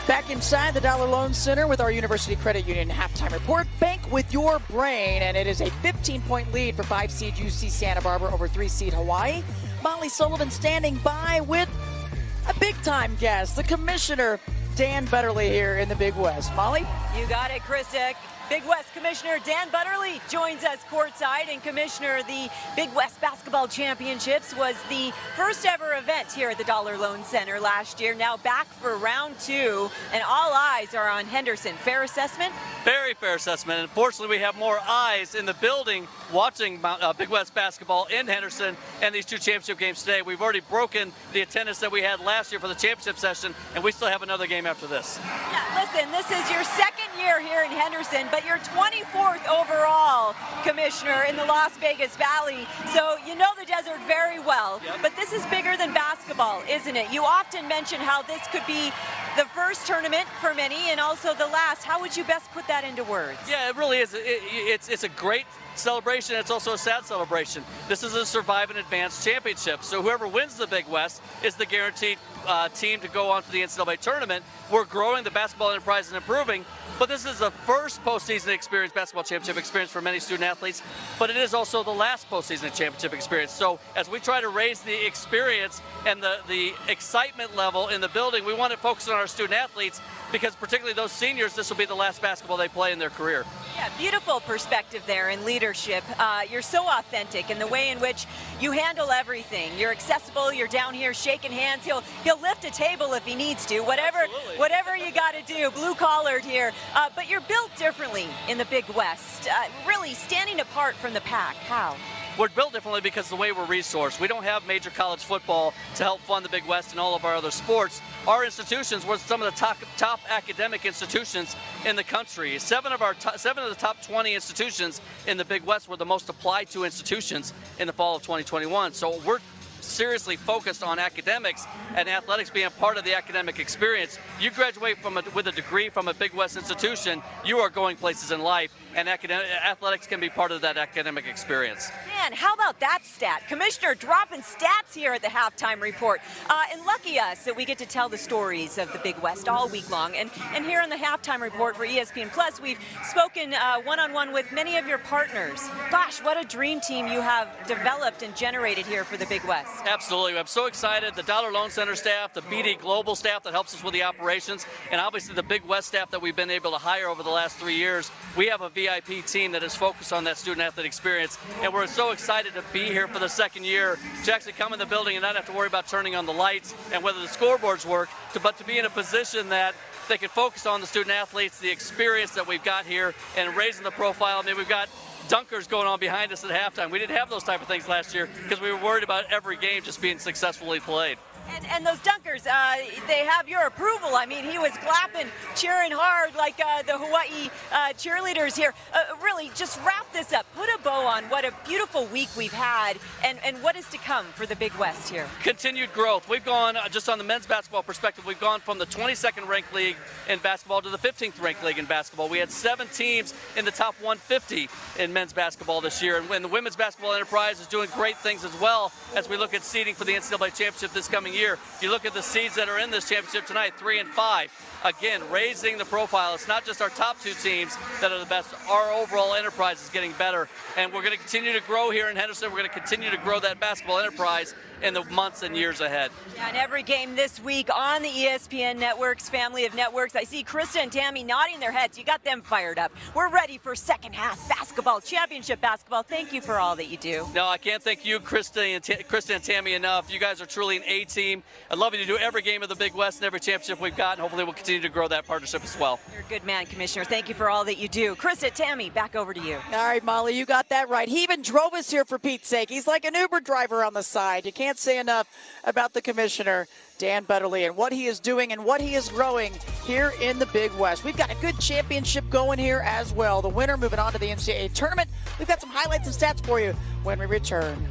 Back inside the Dollar Loan Center with our University Credit Union halftime report. Bank with your brain, and it is a 15-point lead for 5-seed UC Santa Barbara over 3-seed Hawaii. Molly Sullivan standing by with a big-time guest, the commissioner, Dan Betterly, here in the Big West. Molly? You got it, Krista. Big West Commissioner Dan Betterly joins us courtside, and Commissioner, the Big West Basketball Championships was the first ever event here at the Dollar Loan Center last year. Now back for round 2, and all eyes are on Henderson. Fair assessment? Very fair assessment. Unfortunately, we have more eyes in the building watching Big West basketball in Henderson and these 2 championship games today. We've already broken the attendance that we had last year for the championship session, and we still have another game after this. Yeah, listen, this is your second year here in Henderson, but you're 24th overall, Commissioner, in the Las Vegas Valley. So you know the desert very well. Yep. But this is bigger than basketball, isn't it? You often mention how this could be the first tournament for many and also the last. How would you best put that into words? Yeah, it really is. It's a great celebration. It's also a sad celebration. This is a survive and advance championship. So whoever wins the Big West is the guaranteed team to go on to the NCAA tournament. We're growing the basketball enterprise and improving, but this is the first postseason experience, basketball championship experience for many student athletes, but it is also the last postseason championship experience. So as we try to raise the experience and the excitement level in the building, we want to focus on our student athletes, because particularly those seniors, this will be the last basketball they play in their career. Yeah, beautiful perspective there in leadership. You're so authentic in the way in which you handle everything. You're accessible, you're down here shaking hands. He'll lift a table if he needs to, whatever you got to do, blue-collared here. But you're built differently in the Big West, really standing apart from the pack. How? We're built differently because of the way we're resourced. We don't have major college football to help fund the Big West and all of our other sports. Our institutions were some of the top academic institutions in the country. 7 of the top 20 institutions in the Big West were the most applied to institutions in the fall of 2021. So we're seriously focused on academics and athletics being part of the academic experience. You graduate with a degree from a Big West institution, you are going places in life, and athletics can be part of that academic experience. Man, how about that stat? Commissioner dropping stats here at the halftime report. And lucky us that we get to tell the stories of the Big West all week long. And here on the halftime report for ESPN Plus, we've spoken one-on-one with many of your partners. Gosh, what a dream team you have developed and generated here for the Big West. Absolutely. I'm so excited. The Dollar Loan Center staff, the BD Global staff that helps us with the operations, and obviously the Big West staff that we've been able to hire over the last 3 years. We have a VIP team that is focused on that student-athlete experience, and we're so excited to be here for the second year, to actually come in the building and not have to worry about turning on the lights and whether the scoreboards work, but to be in a position that they can focus on the student-athletes, the experience that we've got here, and raising the profile. I mean, we've got dunkers going on behind us at halftime. We didn't have those type of things last year because we were worried about every game just being successfully played. And those dunkers, they have your approval. I mean, he was clapping, cheering hard like the Hawaii cheerleaders here. Really, just wrap this up. Put a bow on what a beautiful week we've had and what is to come for the Big West here. Continued growth. We've gone, just on the men's basketball perspective, we've gone from the 22nd ranked league in basketball to the 15th ranked league in basketball. We had 7 teams in the top 150 in men's basketball this year. And the women's basketball enterprise is doing great things as well as we look at seeding for the NCAA championship this coming year. You look at the seeds that are in this championship tonight, 3 and 5. Again, raising the profile. It's not just our top 2 teams that are the best. Our overall enterprise is getting better. And we're going to continue to grow here in Henderson. We're going to continue to grow that basketball enterprise in the months and years ahead. Yeah, and every game this week on the ESPN Networks, family of networks. I see Krista and Tammy nodding their heads. You got them fired up. We're ready for second half basketball, championship basketball. Thank you for all that you do. No, I can't thank you, Krista and Tammy, enough. You guys are truly an A team. I'd love you to do every game of the Big West and every championship we've got, and hopefully we'll continue to grow that partnership as well. You're a good man, Commissioner. Thank you for all that you do. Krista, Tammy, back over to you. All right, Molly, you got that right. He even drove us here for Pete's sake. He's like an Uber driver on the side. You can't say enough about the commissioner, Dan Betterly, and what he is doing and what he is growing here in the Big West. We've got a good championship going here as well. The winner moving on to the NCAA tournament. We've got some highlights and stats for you when we return.